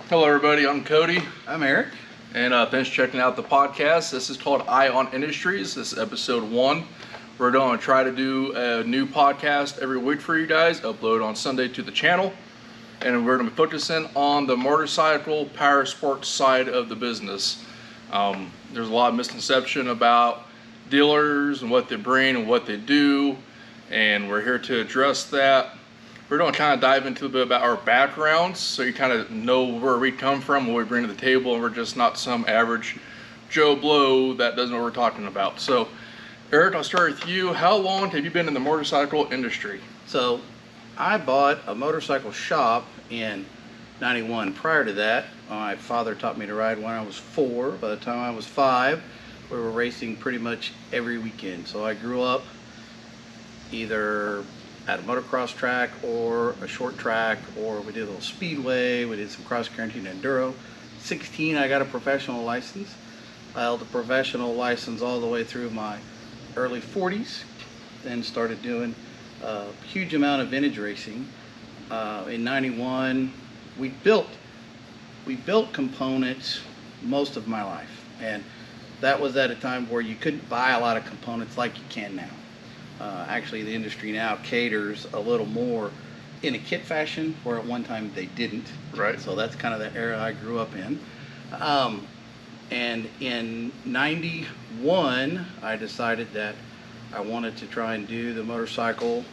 Hello everybody, I'm Cody. I'm Eric. And thanks for checking out the podcast. This is called Eye on Industries. This is episode 1. We're going to try to do a new podcast every week for you guys, upload on Sunday to the channel. And we're going to be focusing on the motorcycle power sports side of the business. There's a lot of misconception about dealers and what they bring and what they do. And we're here to address that. We're going to kind of dive into a bit about our backgrounds so you kind of know where we come from, what we bring to the table, and we're just not some average Joe Blow that doesn't know what we're talking about. So, Eric, I'll start with you. How long have you been in the motorcycle industry? So, I bought a motorcycle shop in '91. Prior to that, my father taught me to ride when I was 4. By the time I was 5, we were racing pretty much every weekend. So I grew up either at a motocross track or a short track, or we did a little speedway, we did some cross country and enduro. 16, I got a professional license. I held a professional license all the way through my early 40s, then started doing a huge amount of vintage racing. In '91, we built components most of my life, and that was at a time where you couldn't buy a lot of components like you can now. Actually, the industry now caters a little more in a kit fashion, where at one time they didn't. Right. So that's kind of the era I grew up in. And in '91, I decided that I wanted to try and do the motorcycle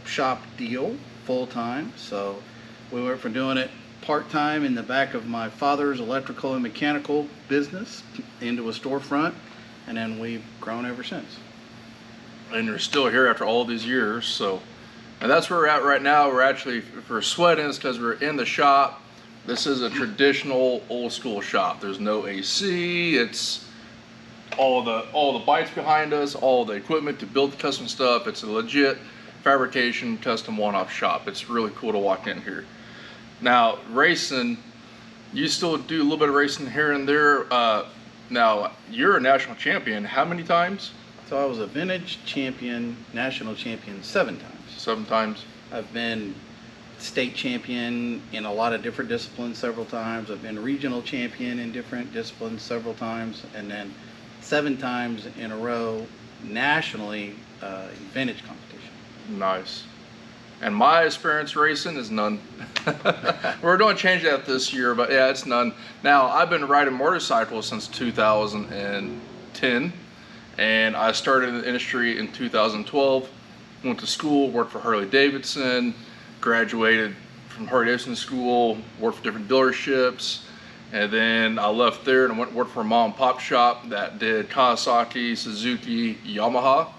shop deal full time. So we went from doing it part time in the back of my father's electrical and mechanical business into a storefront, and then we've grown ever since. And you're still here after all these years, so, and that's where we're at right now. We're actually, if we're sweating, it's because we're in the shop. This is a traditional old school shop. There's no AC. It's all the bikes behind us, all the equipment to build the custom stuff. It's a legit fabrication, custom one-off shop. It's really cool to walk in here. Now, racing, you still do a little bit of racing here and there. Now, you're a national champion. How many times? So I was a vintage champion, national champion 7 times. 7 times. I've been state champion in a lot of different disciplines several times. I've been regional champion in different disciplines several times, and then 7 times in a row nationally in vintage competition. Nice. And my experience racing is none. We're going to change that this year, but yeah, it's none. Now, I've been riding motorcycles since 2010. And I started in the industry in 2012, went to school, worked for Harley-Davidson, graduated from Harley-Davidson school, worked for different dealerships, and then I left there and went to work for a mom and pop shop that did Kawasaki, Suzuki, Yamaha,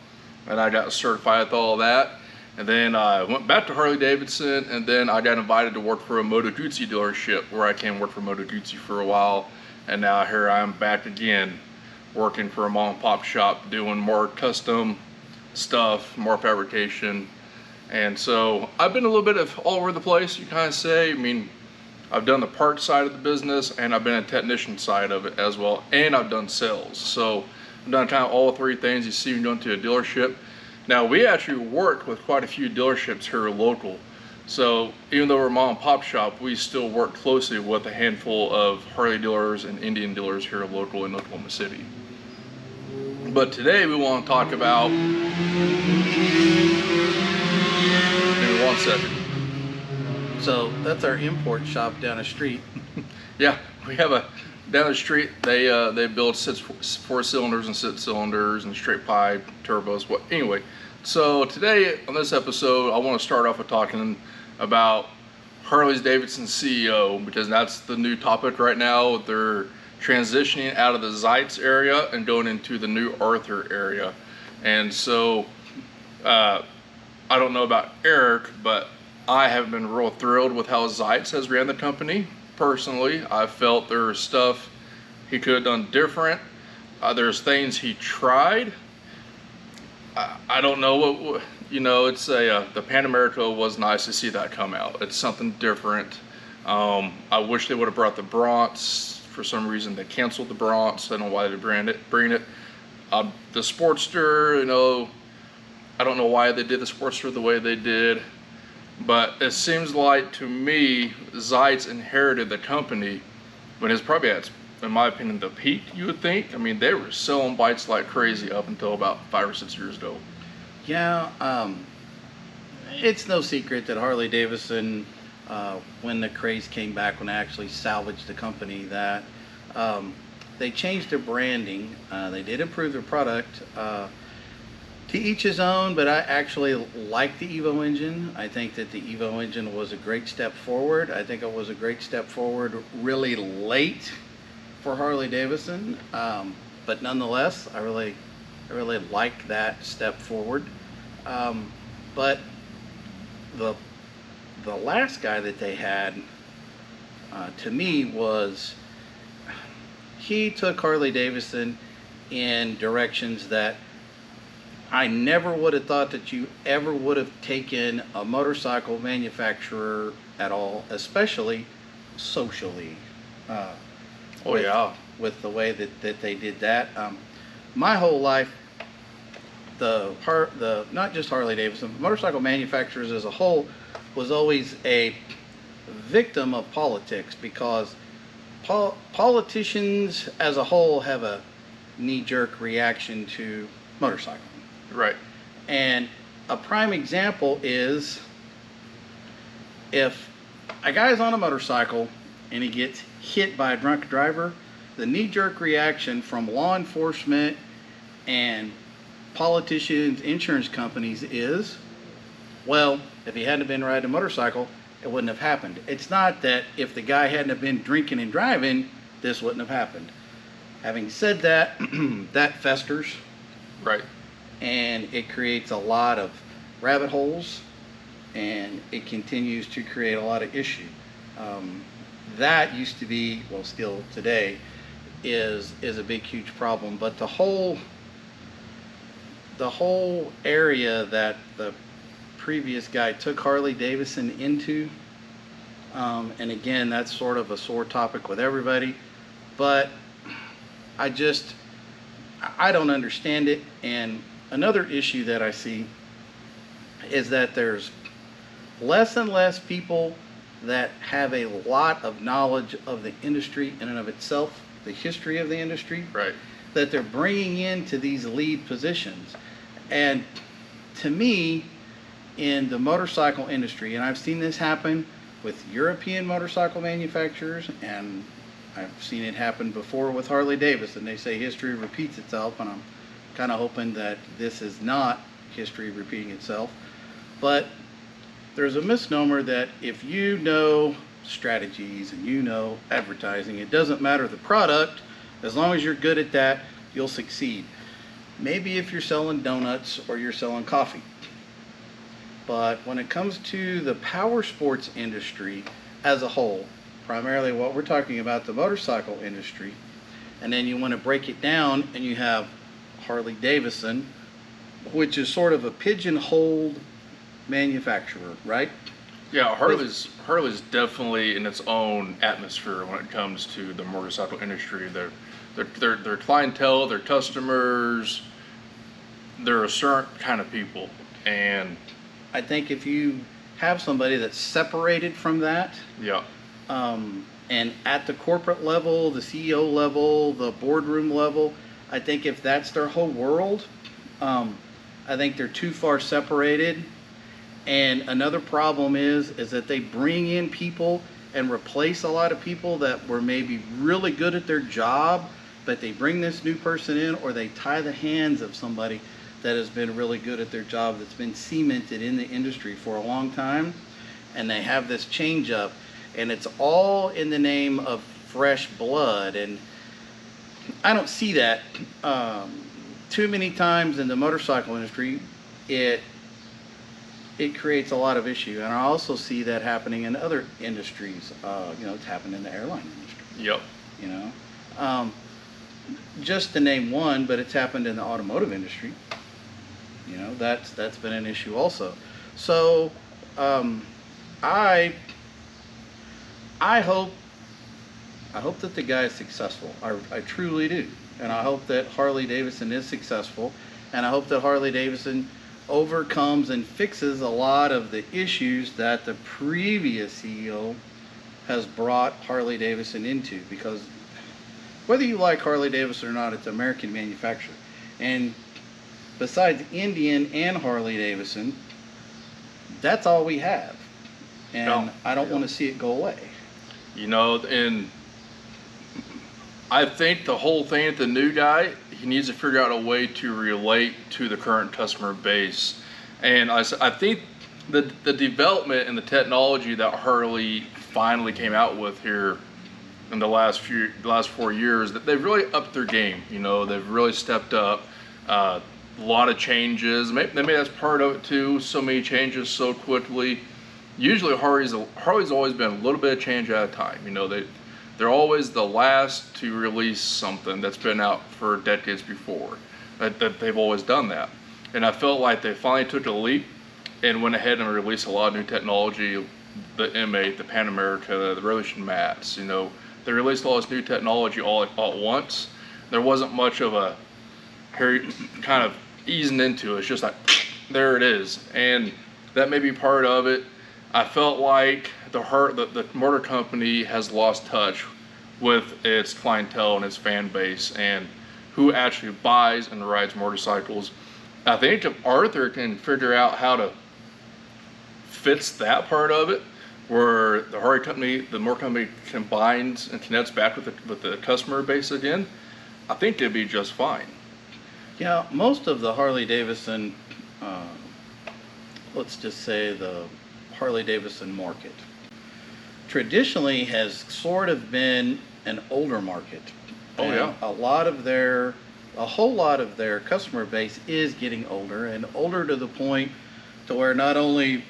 and I got certified with all that. And then I went back to Harley-Davidson, and then I got invited to work for a Moto Guzzi dealership, where I came work for Moto Guzzi for a while, and now here I am back again, working for a mom and pop shop, doing more custom stuff, more fabrication. And so I've been a little bit of all over the place, you kind of say. I mean, I've done the parts side of the business, and I've been a technician side of it as well, and I've done sales. So I've done kind of all 3 things you see when going to a dealership. Now, we actually work with quite a few dealerships here local. So even though we're a mom and pop shop, we still work closely with a handful of Harley dealers and Indian dealers here local in Oklahoma City. But today we want to talk about, give me 1 second. So that's our import shop down the street. Yeah, we have a, down the street, they build 4 cylinders and 6 cylinders and straight pipe, turbos, what, anyway. So today on this episode, I want to start off with talking about Harley-Davidson CEO, because that's the new topic right now. They're transitioning out of the Zeitz area and going into the new Arthur area. And so I don't know about Eric, but I have been real thrilled with how Zeitz has ran the company. Personally, I felt there was stuff he could have done different. There's things he tried. I don't know what, you know, it's the Pan America was nice to see that come out. It's something different. I wish they would have brought the Bronx. For some reason they canceled the Bronx. I don't know why they bring it. The Sportster, you know, I don't know why they did the Sportster the way they did. But it seems like to me, Zeitz inherited the company when it's probably at, in my opinion, the peak, you would think. I mean, they were selling bikes like crazy up until about 5 or 6 years ago. Yeah, it's no secret that Harley-Davidson, when the craze came back, when they actually salvaged the company, that they changed their branding. They did improve their product. To each his own, but I actually like the Evo engine. I think that the Evo engine was a great step forward. I think it was a great step forward really late for Harley-Davidson, but nonetheless, I really like that step forward. But the last guy that they had, to me, was he took Harley-Davidson in directions that I never would have thought that you ever would have taken a motorcycle manufacturer at all, especially socially. Oh yeah. With the way that they did that. My whole life, the not just Harley-Davidson, motorcycle manufacturers as a whole was always a victim of politics, because politicians as a whole have a knee-jerk reaction to motorcycling. Right. And a prime example is if a guy's on a motorcycle and he gets hit by a drunk driver, the knee-jerk reaction from law enforcement and politicians, insurance companies is, well, if he hadn't been riding a motorcycle, it wouldn't have happened. It's not that if the guy hadn't have been drinking and driving, this wouldn't have happened. Having said that, that festers. Right. And it creates a lot of rabbit holes, and it continues to create a lot of issue. That used to be, well, still today, is a big, huge problem. But the whole area that the previous guy took Harley-Davidson into, and again, that's sort of a sore topic with everybody, but I don't understand it. And another issue that I see is that there's less and less people that have a lot of knowledge of the industry in and of itself, the history of the industry, Right. that they're bringing into these lead positions. And to me, in the motorcycle industry, and I've seen this happen with European motorcycle manufacturers, and I've seen it happen before with Harley-Davidson. They say history repeats itself, and I'm kind of hoping that this is not history repeating itself. But there's a misnomer that if you know strategies and you know advertising, it doesn't matter the product, as long as you're good at that, you'll succeed. Maybe if you're selling donuts or you're selling coffee. But when it comes to the power sports industry as a whole, primarily what we're talking about, the motorcycle industry, and then you want to break it down and you have Harley-Davidson, which is sort of a pigeonholed manufacturer, right? Yeah, Harley's definitely in its own atmosphere when it comes to the motorcycle industry. Their clientele, their customers, they're a certain kind of people. And I think if you have somebody that's separated from that, yeah, and at the corporate level, the CEO level, the boardroom level, I think if that's their whole world, I think they're too far separated. And another problem is that they bring in people and replace a lot of people that were maybe really good at their job, but they bring this new person in, or they tie the hands of somebody that has been really good at their job, that's been cemented in the industry for a long time, and they have this change up, and it's all in the name of fresh blood. And I don't see that too many times in the motorcycle industry. It creates a lot of issue, and I also see that happening in other industries. It's happened in the airline industry. yep, Just to name one, but it's happened in the automotive industry. That's been an issue also. So I hope that the guy is successful. I truly do, and I hope that Harley-Davidson is successful, and I hope that Harley-Davidson overcomes and fixes a lot of the issues that the previous CEO has brought Harley-Davidson into, because whether you like Harley-Davidson or not, it's an American manufacturer. And besides Indian and Harley-Davidson, that's all we have. And No. I don't want to see it go away. You know, and I think the whole thing with the new guy, he needs to figure out a way to relate to the current customer base. And I think the development and the technology that Harley finally came out with here in the last 4 years, that they've really upped their game. You know, they've really stepped up. A lot of changes. Maybe that's part of it too. So many changes so quickly. Usually Harley's always been a little bit of change at a time. You know, they're always the last to release something that's been out for decades before. That they've always done that. And I felt like they finally took a leap and went ahead and released a lot of new technology. The M8, the Pan America, the Revolution mats. You know, they released all this new technology all at once. There wasn't much of a kind of easing into it. It's just like, there it is. And that may be part of it. I felt like the motor company has lost touch with its clientele and its fan base and who actually buys and rides motorcycles. I think if Arthur can figure out how to fix that part of it, where the Harley company, the motor company combines and connects back with the customer base again, I think it'd be just fine. Yeah, most of the Harley-Davidson, let's just say the Harley-Davidson market, traditionally has sort of been an older market. Oh, And yeah. a whole lot of their customer base is getting older, and older to the point to where not only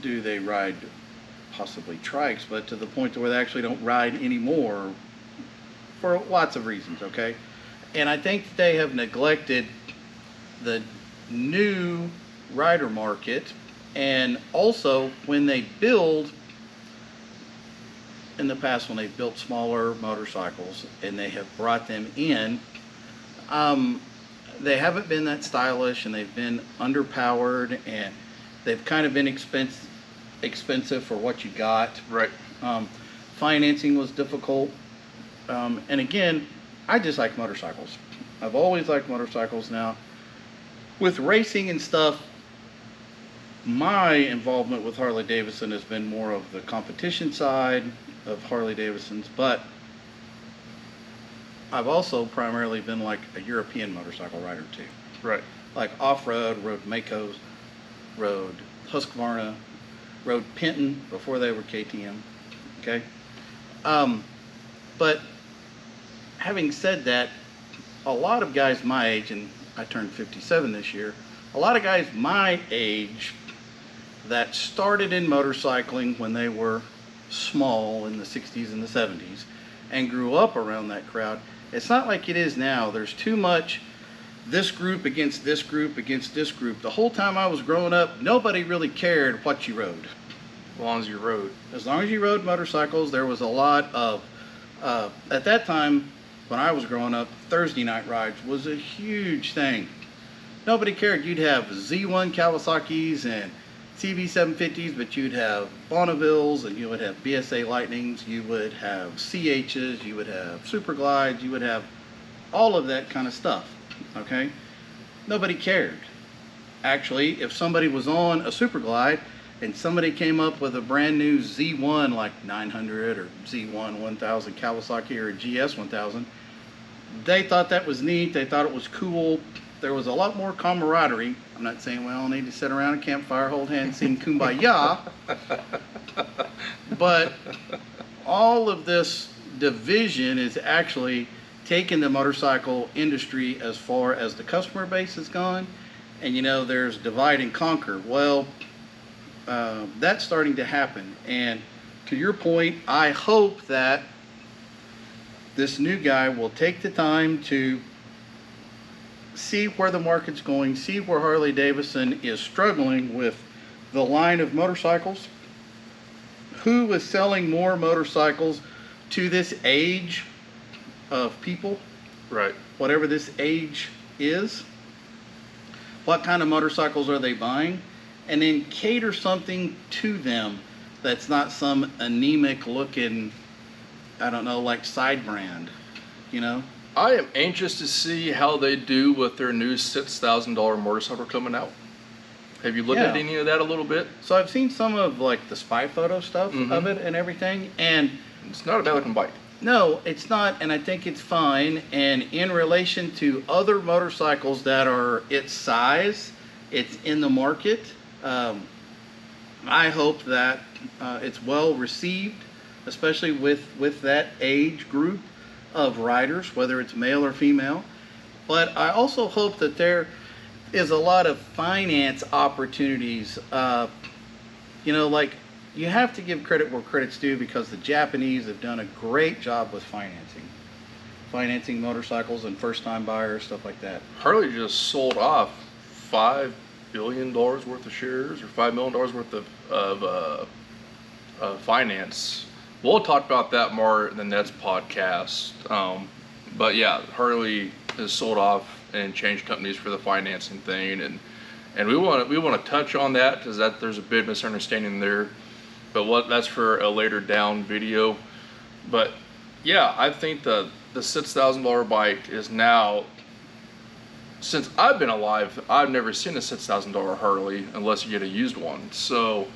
do they ride possibly trikes, but to the point to where they actually don't ride anymore for lots of reasons, okay? And I think they have neglected the new rider market, and also when they build, in the past when they've built smaller motorcycles and they have brought them in, they haven't been that stylish, and they've been underpowered, and they've kind of been expensive for what you got. Right. Financing was difficult. And again, I just like motorcycles. I've always liked motorcycles. Now, with racing and stuff, my involvement with Harley-Davidson has been more of the competition side of Harley-Davidson's, but I've also primarily been like a European motorcycle rider too. Right. Like off-road, rode Makos, rode Husqvarna, rode Penton before they were KTM, okay? But having said that, a lot of guys my age, and I turned 57 this year, a lot of guys my age that started in motorcycling when they were small in the 60s and the 70s and grew up around that crowd, it's not like it is now. There's too much this group against this group against this group. The whole time I was growing up, nobody really cared what you rode. As long as you rode. As long as you rode motorcycles, there was a lot of, at that time, when I was growing up, Thursday night rides was a huge thing. Nobody cared. You'd have Z1 Kawasaki's and CB750s, but you'd have Bonnevilles, and you would have BSA Lightnings, you would have CHs, you would have Super Glides, you would have all of that kind of stuff, okay? Nobody cared. Actually, if somebody was on a Super Glide and somebody came up with a brand new Z1 like 900 or Z1 1000 Kawasaki or a GS 1000, they thought that was neat, they thought it was cool. There was a lot more camaraderie. I'm not saying we all need to sit around a campfire, hold hands, sing Kumbaya, but all of this division is actually taking the motorcycle industry as far as the customer base has gone. And you know, there's divide and conquer. Well, that's starting to happen. And to your point, I hope that this new guy will take the time to see where the market's going, see where Harley-Davidson is struggling with the line of motorcycles, who is selling more motorcycles to this age of people, Right. whatever this age is. what kind of motorcycles are they buying, and then cater something to them that's not some anemic looking, I don't know, like side brand, you know? I am anxious to see how they do with their new $6,000 motorcycle coming out. Have you looked at Yeah. any of that a little bit? So I've seen some of like the spy photo stuff of it and everything, and It's not a bad looking bike. no, it's not, and I think it's fine. And in relation to other motorcycles that are its size, it's in the market. I hope that it's well received, especially with that age group of riders, whether it's male or female. But I also hope that there is a lot of finance opportunities. You know, like, you have to give credit where credit's due, because the Japanese have done a great job with financing motorcycles and first-time buyers, stuff like that. Harley just sold off $5 billion worth of shares, or $5 million worth of finance. We'll talk about that more in the next podcast. But yeah, Harley has sold off and changed companies for the financing thing, and we want to touch on that, because there's a big misunderstanding there. But that's for a later down video. But yeah, I think the $6,000 bike is now, since I've been alive, I've never seen a $6,000 Harley unless you get a used one. So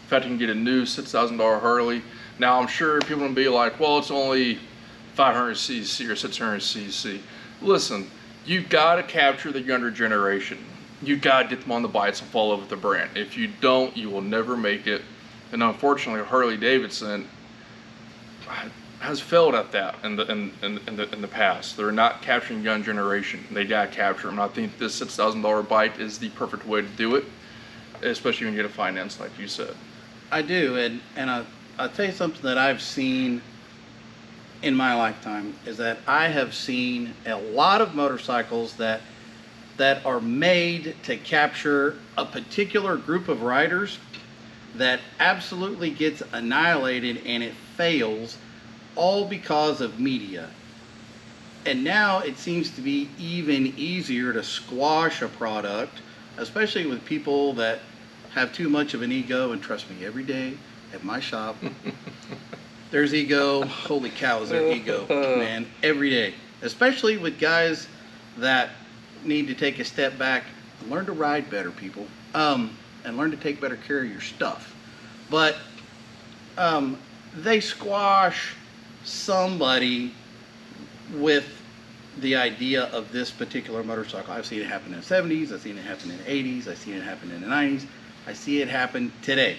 if I can get a new $6,000 Harley, now I'm sure people will be like, well, it's only 500cc or 600cc. Listen, you've got to capture the younger generation. You've got to get them on the bikes and fall over the brand. If you don't, you will never make it. And unfortunately, Harley-Davidson has failed at that in the past. They're not capturing young generation. They got to capture them. And I think this $6,000 bike is the perfect way to do it, especially when you get a finance, like you said. I do, and I'll tell you something that I've seen in my lifetime is that I have seen a lot of motorcycles that are made to capture a particular group of riders that absolutely gets annihilated, and it fails, all because of media. And now it seems to be even easier to squash a product, especially with people that have too much of an ego. And trust me, every day at my shop there's ego. Holy cow, is there ego, man, every day. Especially with guys that need to take a step back and learn to ride better, people. And learn to take better care of your stuff. But they squash somebody with the idea of this particular motorcycle. I've seen it happen in the 70s, I've seen it happen in the 80s, I've seen it happen in the 90s, I see it happen today,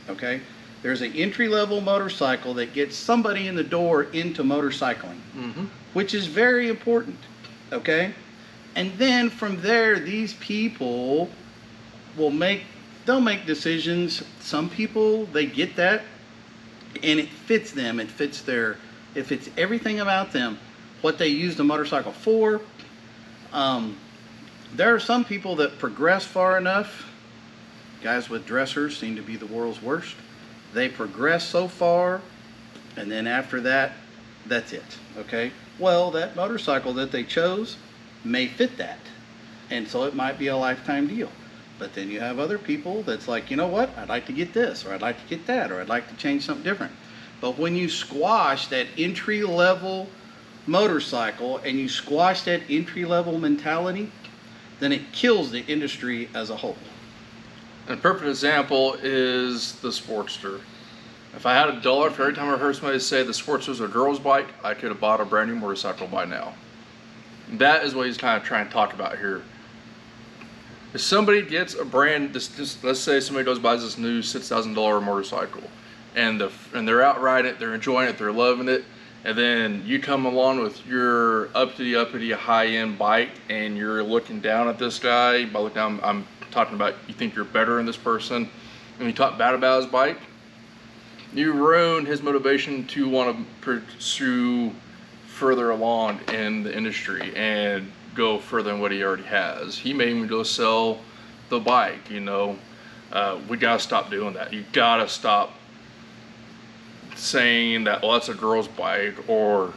okay? There's an entry-level motorcycle that gets somebody in the door into motorcycling, which is very important, okay? And then from there, these people they'll make decisions. Some people, they get that, and it fits them, it fits everything about them, what they use the motorcycle for. There are some people that progress far enough. Guys with dressers seem to be the world's worst. They progress so far, and then after that, that's it, okay? Well, that motorcycle that they chose may fit that, and so it might be a lifetime deal. But then you have other people that's like, you know what, I'd like to get this, or I'd like to get that, or I'd like to change something different. But when you squash that entry-level motorcycle and you squash that entry-level mentality, then it kills the industry as a whole. And a perfect example is the Sportster. If I had $1 for every time I heard somebody say the Sportster's a girl's bike, I could have bought a brand new motorcycle by now. That is what he's kind of trying to talk about here. If somebody gets a brand, let's say somebody goes buys this new $6,000 motorcycle, and they're out riding it, they're enjoying it, they're loving it, and then you come along with your uppity high-end bike, and you're looking down at this guy. By looking down, I'm talking about you think you're better than this person, and you talk bad about his bike, you ruin his motivation to want to pursue further along in the industry and go further than what he already has. He may even go sell the bike, you know. We gotta stop doing that. You gotta stop saying that, well, that's a girl's bike, or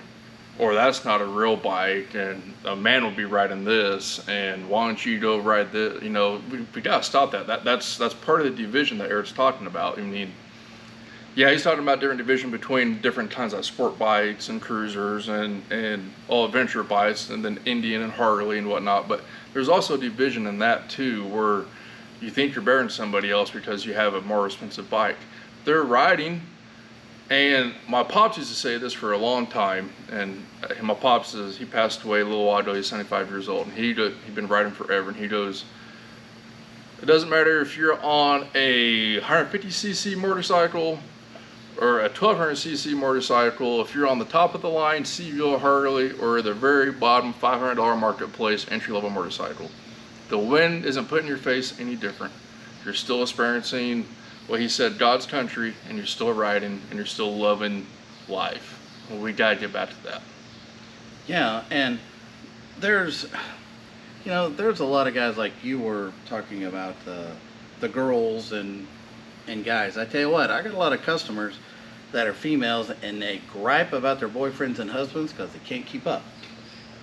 or that's not a real bike, and a man will be riding this, and why don't you go ride this? You know, we gotta stop that. That's part of the division that Eric's talking about. I mean, yeah, he's talking about different division between different kinds of sport bikes and cruisers and all adventure bikes, and then Indian and Harley and whatnot. But there's also a division in that too, where you think you're better than somebody else because you have a more expensive bike. They're riding, and my pops used to say this for a long time, and my pops he passed away a little while ago. He's 75 years old, and he'd been riding forever, and he goes, it doesn't matter if you're on a 150cc motorcycle or a 1200cc motorcycle, if you're on the top of the line CVO Harley or the very bottom $500 marketplace entry-level motorcycle, the wind isn't putting your face any different. You're still experiencing what he said, God's country, and you're still riding, and you're still loving life. Well, we gotta get back to that. Yeah, and there's there's a lot of guys like you were talking about, the girls and guys. I tell you what, I got a lot of customers that are females, and they gripe about their boyfriends and husbands because they can't keep up.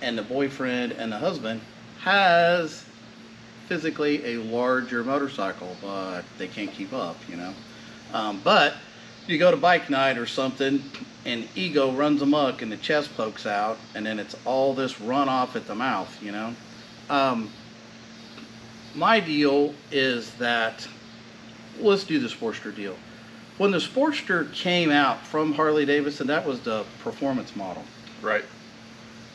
And the boyfriend and the husband has physically a larger motorcycle, but they can't keep up, you know. But you go to bike night or something, and ego runs amok, and the chest pokes out, and then it's all this runoff at the mouth, you know. My deal is that, let's do the Sportster deal. When the Sportster came out from Harley-Davidson, that was the performance model. Right.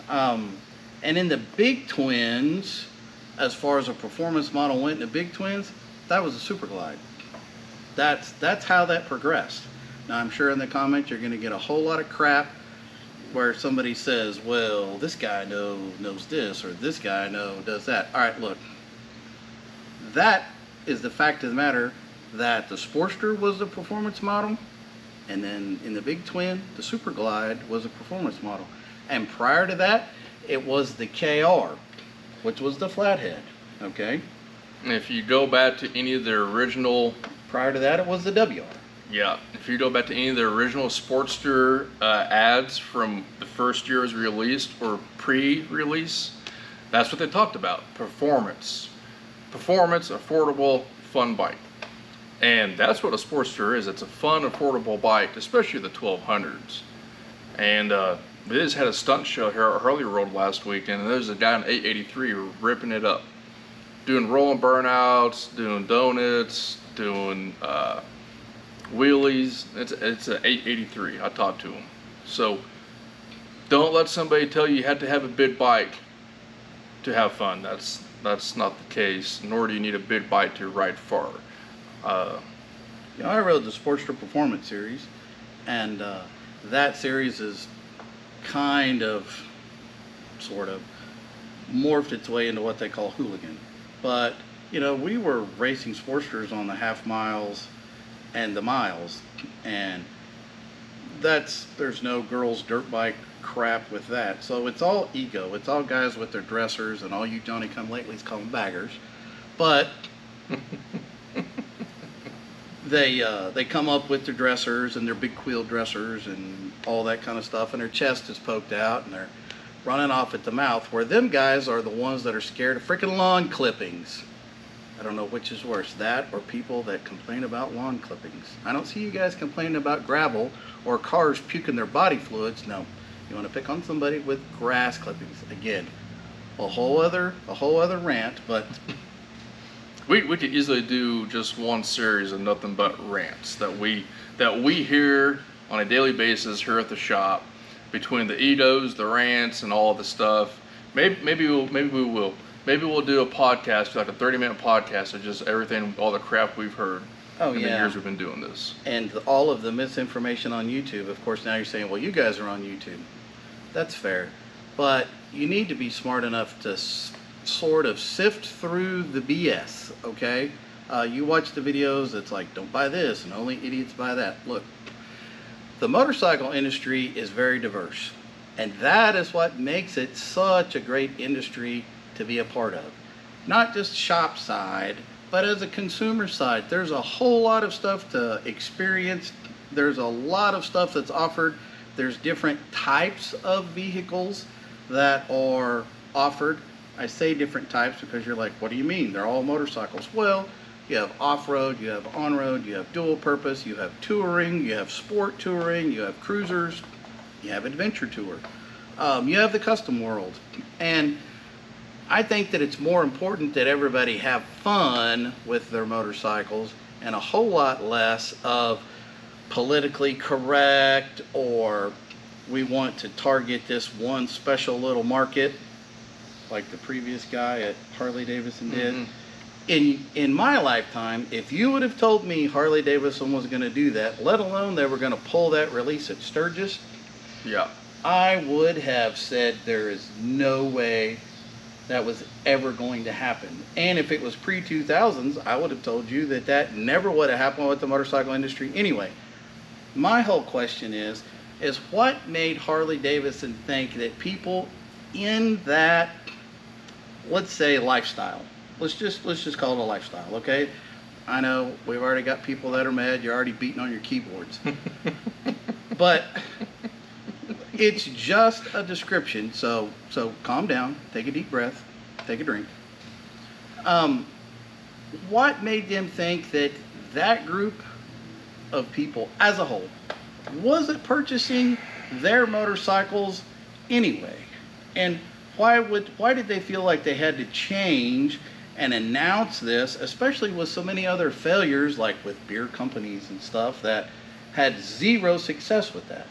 And in the big twins, as far as a performance model went in the big twins, that was a Super Glide. That's how that progressed. Now, I'm sure in the comments you're going to get a whole lot of crap where somebody says, well, this guy knows this, or this guy does that. All right, look. That is the fact of the matter, that the Sportster was the performance model, and then in the big twin, the Super Glide was a performance model. And prior to that, it was the KR, which was the flathead, okay? And if you go back to any of their original... Prior to that, it was the WR. Yeah, if you go back to any of the original Sportster ads from the first year it was released or pre-release, that's what they talked about, performance. Performance, affordable, fun bike. And that's what a Sportster is. It's a fun, affordable bike, especially the 1200s. And we just had a stunt show here at Harley World last weekend, and there's a guy in 883 ripping it up, doing rolling burnouts, doing donuts, doing wheelies. It's an 883. I talked to him. So don't let somebody tell you have to have a big bike to have fun. That's not the case, nor do you need a big bike to ride far. I rode the Sportster Performance Series, and that series is kind of, sort of, morphed its way into what they call hooligan. But, you know, we were racing Sportsters on the half miles and the miles, and there's no girls dirt bike crap with that. So it's all ego. It's all guys with their dressers, and all you Johnny-come-latelys call them baggers. But they come up with their dressers and their big wheel dressers and all that kind of stuff, and their chest is poked out, and they're running off at the mouth, where them guys are the ones that are scared of freaking lawn clippings. I don't know which is worse, that or people that complain about lawn clippings. I don't see you guys complaining about gravel or cars puking their body fluids. No, you want to pick on somebody with grass clippings. Again, a whole other rant, but we could easily do just one series of nothing but rants that we hear on a daily basis here at the shop, between the egos, the rants, and all the stuff. Maybe we will. Maybe we'll do a podcast, like a 30-minute podcast of just everything, all the crap we've heard in the years we've been doing this. And all of the misinformation on YouTube. Of course, now you're saying, well, you guys are on YouTube. That's fair. But you need to be smart enough to sort of sift through the BS, okay? You watch the videos, it's like, don't buy this, and only idiots buy that. Look, the motorcycle industry is very diverse. And that is what makes it such a great industry to be a part of. Not just shop side, but as a consumer side. There's a whole lot of stuff to experience. There's a lot of stuff that's offered There's different types of vehicles that are offered. I say different types because you're like, what do you mean? They're all motorcycles. Well, you have off-road, you have on-road, you have dual purpose, you have touring, you have sport touring, you have cruisers, you have adventure tour. You have the custom world. And I think that it's more important that everybody have fun with their motorcycles and a whole lot less of politically correct, or we want to target this one special little market like the previous guy at Harley-Davidson did. In my lifetime, if you would have told me Harley-Davidson was going to do that, let alone they were going to pull that release at Sturgis, Yeah. I would have said there is no way that was ever going to happen. And if it was pre-2000s, I would have told you that that never would have happened with the motorcycle industry anyway. My whole question is what made Harley-Davidson think that people in that, let's say, lifestyle, let's just call it a lifestyle, okay? I know we've already got people that are mad. You're already beating on your keyboards. But it's just a description, so calm down, take a deep breath, take a drink. What made them think that that group of people as a whole wasn't purchasing their motorcycles anyway? And why did they feel like they had to change and announce this, especially with so many other failures, like with beer companies and stuff that had zero success with that?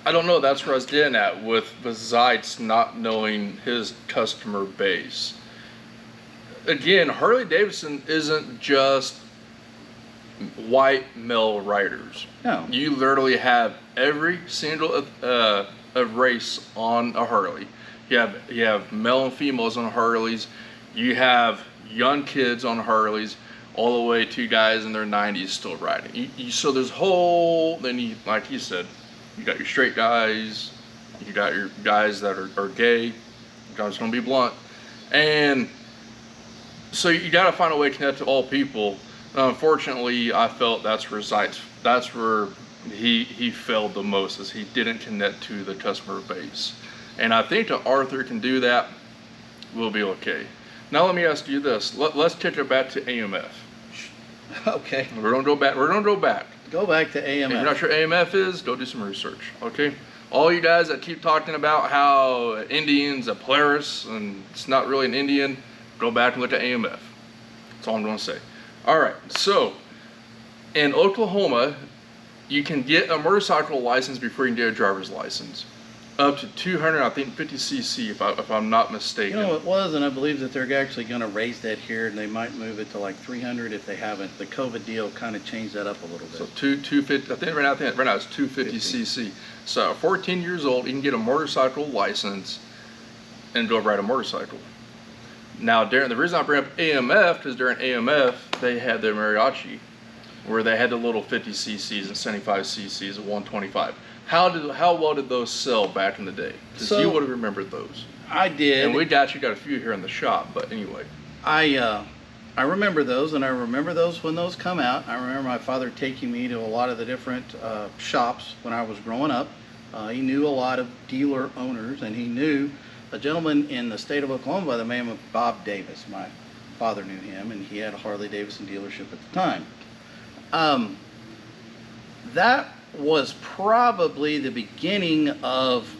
I don't know. That's where I was getting at with Zeitz not knowing his customer base. Again, Harley-Davidson isn't just white male riders. No. You literally have every single race on a Harley. You have male and females on Harleys. You have young kids on Harleys, all the way to guys in their 90s still riding. So there's whole, then you, like you said, you got your straight guys, you got your guys that are gay. I'm just gonna be blunt. And so you gotta find a way to connect to all people. Unfortunately, I felt that's where he failed the most, is he didn't connect to the customer base. And I think that Arthur can do that, we'll be okay. Now let me ask you this. Let's take it back to AMF. Okay. We're gonna go back. Go back to AMF. If you're not sure AMF is, go do some research, okay? All you guys that keep talking about how Indian's a Polaris and it's not really an Indian, go back and look at AMF. That's all I'm gonna say. All right, so in Oklahoma, you can get a motorcycle license before you can get a driver's license. Up to 250 cc, if I'm not mistaken. You know, it was, and I believe that they're actually going to raise that here, and they might move it to like 300 if they haven't. The COVID deal kind of changed that up a little bit. So 250. I think right now it's 250 cc. So 14 years old, you can get a motorcycle license and go ride a motorcycle. Now, the reason I bring up AMF because during AMF they had the mariachi, where they had the little 50 cc's and 75 cc's and 125. How well did those sell back in the day? Because you would have remembered those. I did. And we got a few here in the shop, but anyway. I remember those, and I remember those when those come out. I remember my father taking me to a lot of the different shops when I was growing up. He knew a lot of dealer owners, and he knew a gentleman in the state of Oklahoma by the name of Bob Davis. My father knew him, and he had a Harley-Davidson dealership at the time. That was probably the beginning of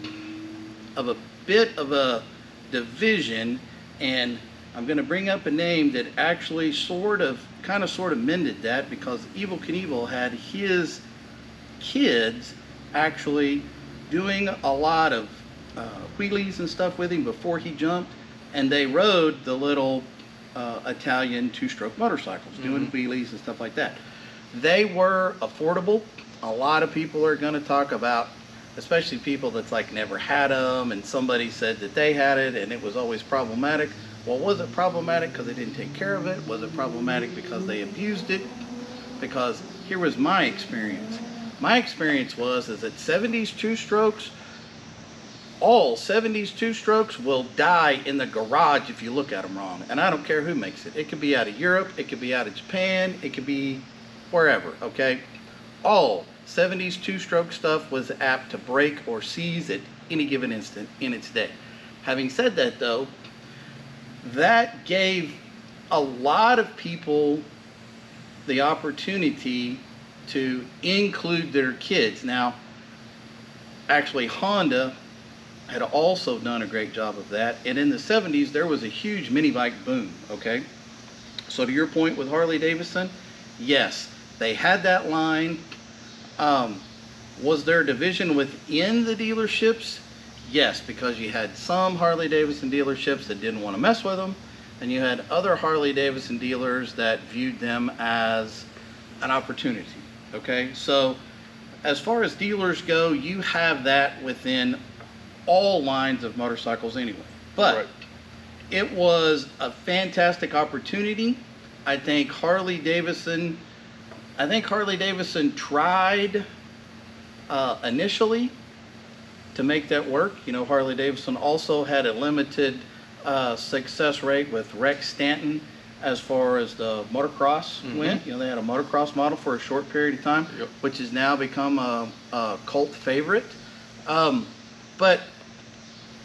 a bit of a division, and I'm going to bring up a name that actually sort of mended that, because Evel Knievel had his kids actually doing a lot of wheelies and stuff with him before he jumped, and they rode the little Italian two-stroke motorcycles, doing wheelies and stuff like that. They were affordable. A lot of people are going to talk about, especially people that's like never had them, and somebody said that they had it and it was always problematic. Well, was it problematic because they didn't take care of it? Was it problematic because they abused it? Because here was my experience. My experience was that 70s two-strokes, all 70s two-strokes will die in the garage if you look at them wrong. And I don't care who makes it. It could be out of Europe, it could be out of Japan, it could be wherever, okay? All 70s two-stroke stuff was apt to break or seize at any given instant in its day. Having said that, though, that gave a lot of people the opportunity to include their kids. Now, actually, Honda had also done a great job of that, and in the 70s there was a huge mini bike boom. Okay, so to your point with Harley-Davidson, yes, they had that line. Was there a division within the dealerships? Yes, because you had some Harley-Davidson dealerships that didn't want to mess with them, and you had other Harley-Davidson dealers that viewed them as an opportunity. Okay, so as far as dealers go, you have that within all lines of motorcycles anyway. But Right. it was a fantastic opportunity. I think Harley-Davidson tried initially to make that work. You know, Harley-Davidson also had a limited success rate with Rex Stanton as far as the motocross went. You know, they had a motocross model for a short period of time, Yep. which has now become a cult favorite. But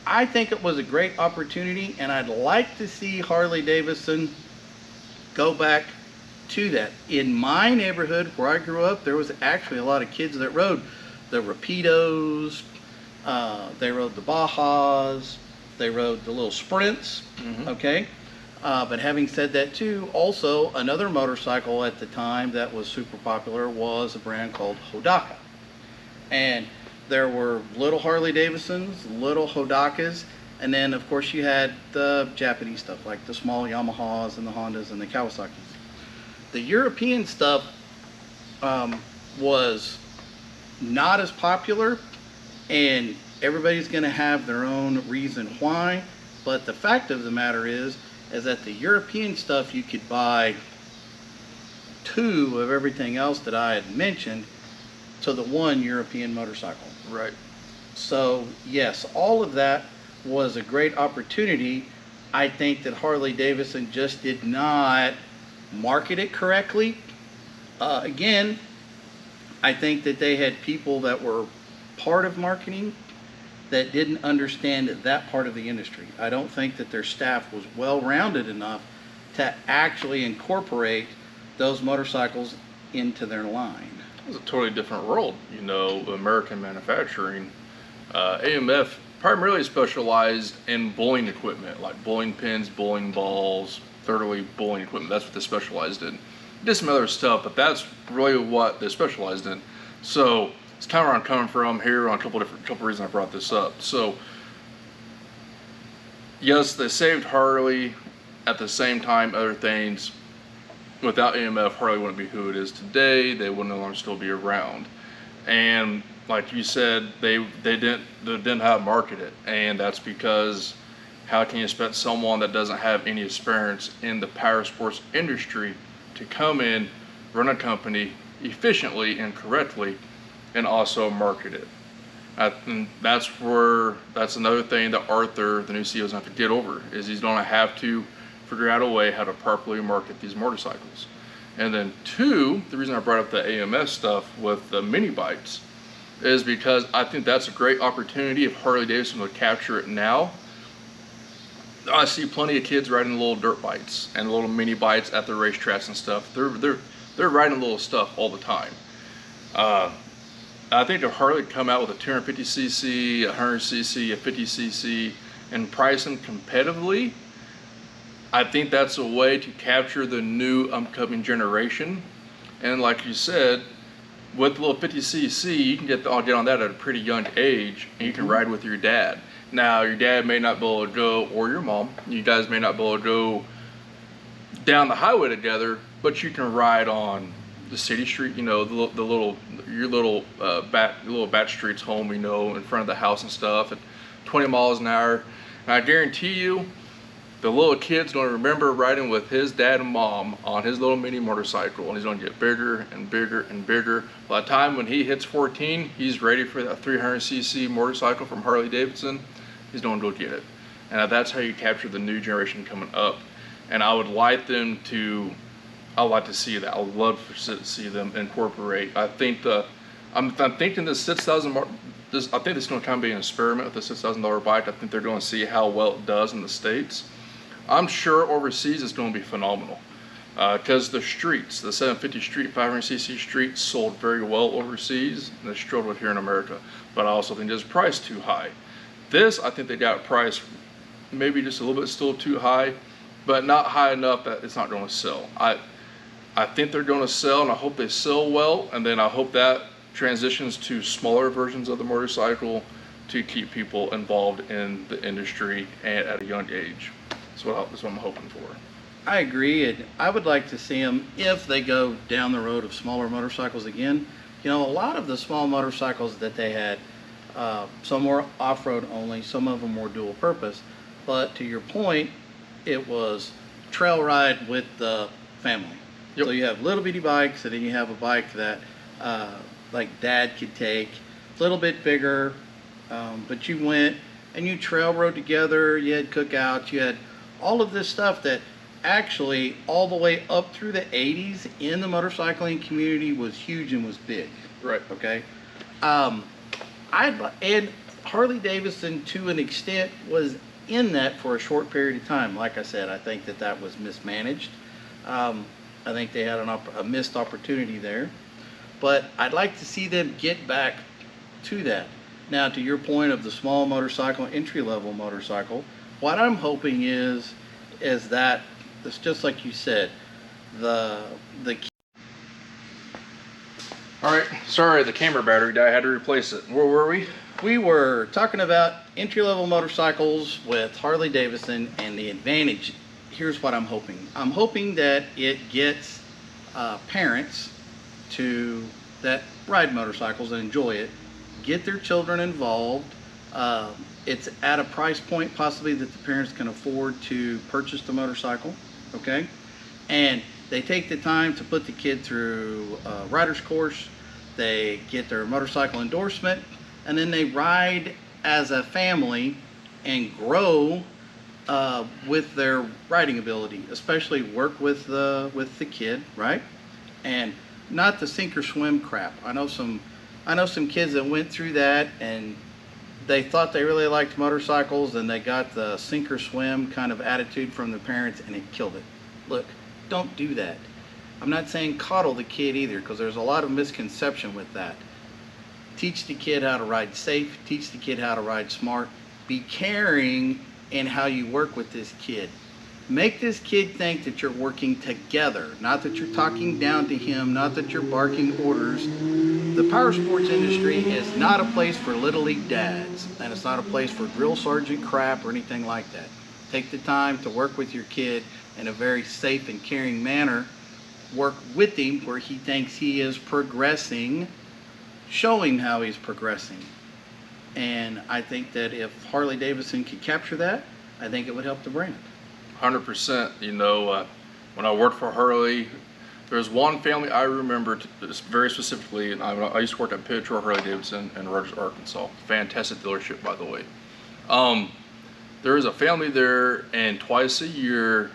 I think it was a great opportunity, and I'd like to see Harley-Davidson go back to that. In my neighborhood where I grew up, there was actually a lot of kids that rode the Rapidos, they rode the Bajas, they rode the little Sprints, okay? But having said that too, also another motorcycle at the time that was super popular was a brand called Hodaka. And there were little Harley-Davidsons, little Hodakas, and then of course you had the Japanese stuff like the small Yamahas and the Hondas and the Kawasaki's. The European stuff was not as popular, and everybody's going to have their own reason why, but the fact of the matter is that the European stuff you could buy two of everything else that I had mentioned to the one European motorcycle. Right. So yes, all of that was a great opportunity. I think that Harley-Davidson just did not market it correctly. Again, I think that they had people that were part of marketing that didn't understand that part of the industry. I don't think that their staff was well-rounded enough to actually incorporate those motorcycles into their line. It was a totally different world, you know, American manufacturing. AMF primarily specialized in bowling equipment, like bowling pins, bowling balls, thoroughly bowling equipment. That's what they specialized in. Did some other stuff, but that's really what they specialized in. So it's kind of where I'm coming from here on a couple reasons I brought this up. So yes, they saved Harley. At the same time, other things. Without AMF, Harley wouldn't be who it is today. They would no longer still be around. And like you said, they didn't how to market it, and that's because how can you expect someone that doesn't have any experience in the power sports industry to come in, run a company efficiently and correctly, and also market it? And that's another thing that Arthur, the new CEO, is going to have to get over, is he's going to have to figure out a way how to properly market these motorcycles. And then two, the reason I brought up the AMS stuff with the mini bikes is because I think that's a great opportunity if Harley-Davidson would capture it now. I see plenty of kids riding little dirt bikes and little mini bikes at the racetracks and stuff. They're riding little stuff all the time. I think if Harley come out with a 250cc, a 100cc, a 50cc, and price them competitively, I think that's a way to capture the new upcoming generation. And like you said, with the little 50cc, you can get on that at a pretty young age, and you can ride with your dad. Now, your dad may not be able to go, or your mom, you guys may not be able to go down the highway together, but you can ride on the city street, you know, your little back streets home, you know, in front of the house and stuff at 20 miles an hour. And I guarantee you, the little kid's going to remember riding with his dad and mom on his little mini motorcycle, and he's going to get bigger and bigger and bigger. By the time when he hits 14, he's ready for that 300cc motorcycle from Harley-Davidson. He's going to go get it. And that's how you capture the new generation coming up. And I would like to see that. I would love to see them incorporate. I think the I'm thinking this 6,000 I think this is going to kind of be an experiment with the $6,000 bike. I think they're going to see how well it does in the States. I'm sure overseas it's going to be phenomenal because the streets, the 750 street, 500cc street sold very well overseas, and they struggled here in America. But I also think it's priced too high. This, I think they got it priced maybe just a little bit still too high, but not high enough that it's not going to sell. I think they're going to sell, and I hope they sell well, and then I hope that transitions to smaller versions of the motorcycle to keep people involved in the industry and at a young age. That's what I'm hoping for. I agree, and I would like to see them, if they go down the road of smaller motorcycles again. You know, a lot of the small motorcycles that they had, some were off-road only, some of them were dual purpose, but to your point, it was trail ride with the family. Yep. So you have little bitty bikes, and then you have a bike that like dad could take, a little bit bigger, but you went and you trail rode together, you had cookouts, you had all of this stuff that actually all the way up through the 80s in the motorcycling community was huge and was big. Right. Okay. And Harley-Davidson to an extent was in that for a short period of time. Like I said, I think that was mismanaged. I think they had a missed opportunity there. But I'd like to see them get back to that. Now, to your point of the small motorcycle, entry-level motorcycle, what I'm hoping is that it's just like you said, the All right, sorry, the camera battery died. I had to replace it. Where were we? We were talking about entry-level motorcycles with Harley-Davidson and the advantage. Here's what I'm hoping. I'm hoping that it gets parents that ride motorcycles and enjoy it, get their children involved. It's at a price point possibly that the parents can afford to purchase the motorcycle, okay? And they take the time to put the kid through a rider's course, they get their motorcycle endorsement, and then they ride as a family and grow with their riding ability, especially work with the kid, right? And not the sink or swim crap. I know some kids that went through that and they thought they really liked motorcycles and they got the sink or swim kind of attitude from the parents and it killed it. Look, don't do that. I'm not saying coddle the kid either, because there's a lot of misconception with that. Teach the kid how to ride safe, teach the kid how to ride smart, be caring in how you work with this kid. Make this kid think that you're working together, not that you're talking down to him, not that you're barking orders. The power sports industry is not a place for little league dads, and it's not a place for drill sergeant crap or anything like that. Take the time to work with your kid in a very safe and caring manner. Work with him where he thinks he is progressing. Show him how he's progressing. And I think that if Harley-Davidson could capture that, I think it would help the brand. 100%. You know, when I worked for Harley, there's one family I remember very specifically, and I used to work at Pitcher Harley-Davidson in Rogers, Arkansas. Fantastic dealership, by the way. There was a family there, and twice a year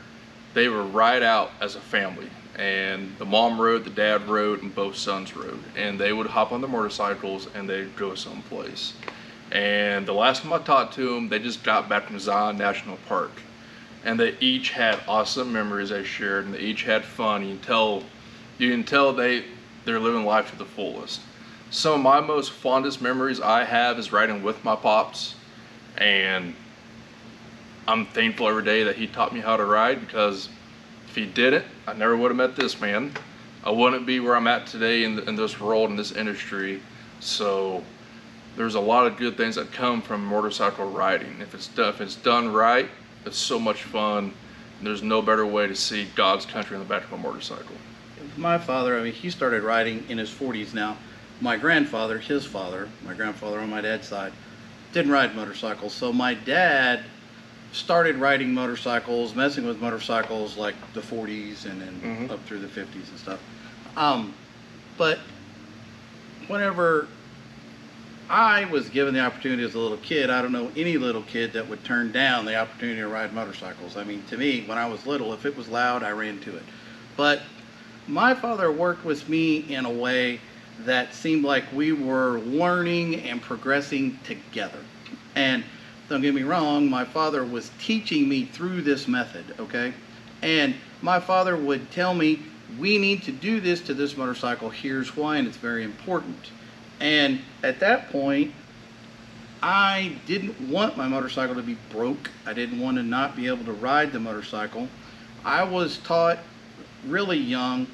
they would ride out as a family. And the mom rode, the dad rode, and both sons rode. And they would hop on their motorcycles and they'd go someplace. And the last time I talked to them, they just got back from Zion National Park. And they each had awesome memories they shared, and they each had fun. You can tell they're living life to the fullest. Some of my most fondest memories I have is riding with my pops, and I'm thankful every day that he taught me how to ride, because if he didn't, I never would have met this man. I wouldn't be where I'm at today in this world, in this industry. So there's a lot of good things that come from motorcycle riding. If it's done right, it's so much fun. And there's no better way to see God's country on the back of a motorcycle. My father, I mean, he started riding in his 40s now. My grandfather, my grandfather on my dad's side, didn't ride motorcycles. So my dad started riding motorcycles, messing with motorcycles like the 40s and then up through the 50s and stuff. But whenever I was given the opportunity as a little kid, I don't know any little kid that would turn down the opportunity to ride motorcycles. I mean, to me, when I was little, if it was loud, I ran to it. But my father worked with me in a way that seemed like we were learning and progressing together. And don't get me wrong, my father was teaching me through this method, okay? And my father would tell me, we need to do this to this motorcycle, here's why, and it's very important. And at that point, I didn't want my motorcycle to be broke. I didn't want to not be able to ride the motorcycle. I was taught really young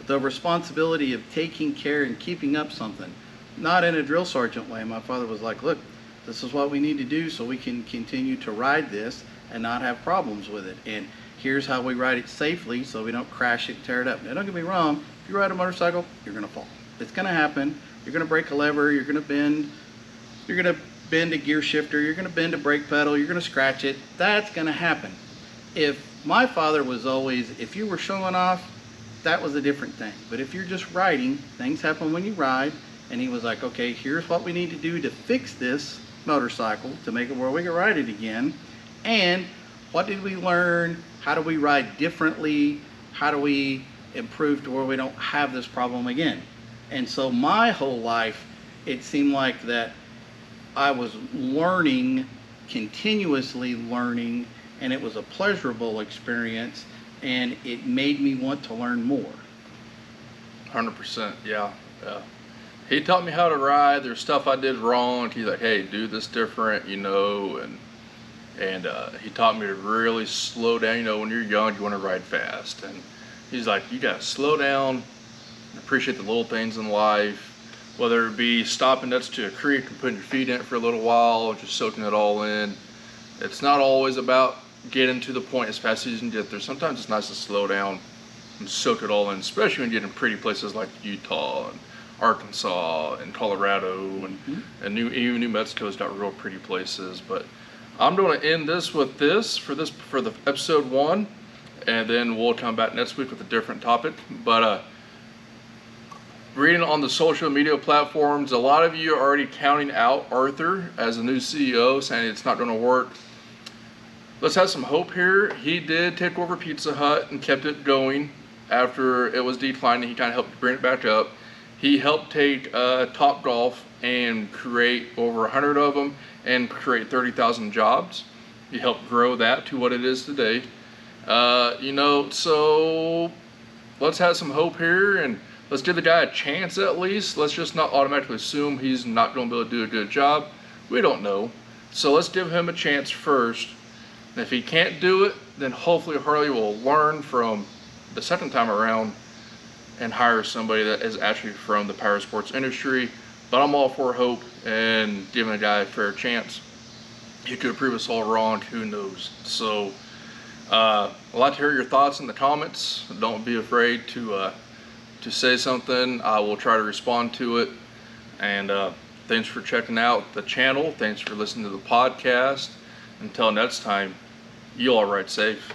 the responsibility of taking care and keeping up something. Not in a drill sergeant way. My father was like, look, this is what we need to do so we can continue to ride this and not have problems with it. And here's how we ride it safely so we don't crash it and tear it up. Now don't get me wrong, if you ride a motorcycle, you're gonna fall. It's gonna happen. You're gonna break a lever, you're gonna bend a gear shifter, you're gonna bend a brake pedal, you're gonna scratch it. That's gonna happen. If my father was always, if you were showing off, that was a different thing. But if you're just riding, things happen when you ride. And he was like, okay, here's what we need to do to fix this motorcycle to make it where we can ride it again. And what did we learn? How do we ride differently? How do we improve to where we don't have this problem again? And so my whole life, it seemed like that I was learning, continuously learning, and it was a pleasurable experience, and it made me want to learn more. 100%, yeah. He taught me how to ride. There's stuff I did wrong. He's like, hey, do this different, you know, and he taught me to really slow down. You know, when you're young, you want to ride fast. And he's like, you got to slow down, appreciate the little things in life, whether it be stopping next to a creek and putting your feet in it for a little while, just soaking it all in. It's not always about getting to the point as fast as you can get there. Sometimes it's nice to slow down and soak it all in, especially when you get in pretty places like Utah and Arkansas and Colorado and even New Mexico's got real pretty places. But I'm going to end this with this for the episode 1, and then we'll come back next week with a different topic. But reading on the social media platforms, a lot of you are already counting out Arthur as the new CEO, saying it's not going to work. Let's have some hope here. He did take over Pizza Hut and kept it going after it was declining. He kind of helped bring it back up. He helped take Top Golf and create over 100 of them and create 30,000 jobs. He helped grow that to what it is today. You know, so let's have some hope here and let's give the guy a chance at least. Let's just not automatically assume he's not going to be able to do a good job. We don't know. So let's give him a chance first. And if he can't do it, then hopefully Harley will learn from the second time around and hire somebody that is actually from the power sports industry. But I'm all for hope and giving a guy a fair chance. He could prove us all wrong, who knows. So I'd like to hear your thoughts in the comments. Don't be afraid to say something. I will try to respond to it. And thanks for checking out the channel. Thanks for listening to the podcast. Until next time, you all ride safe.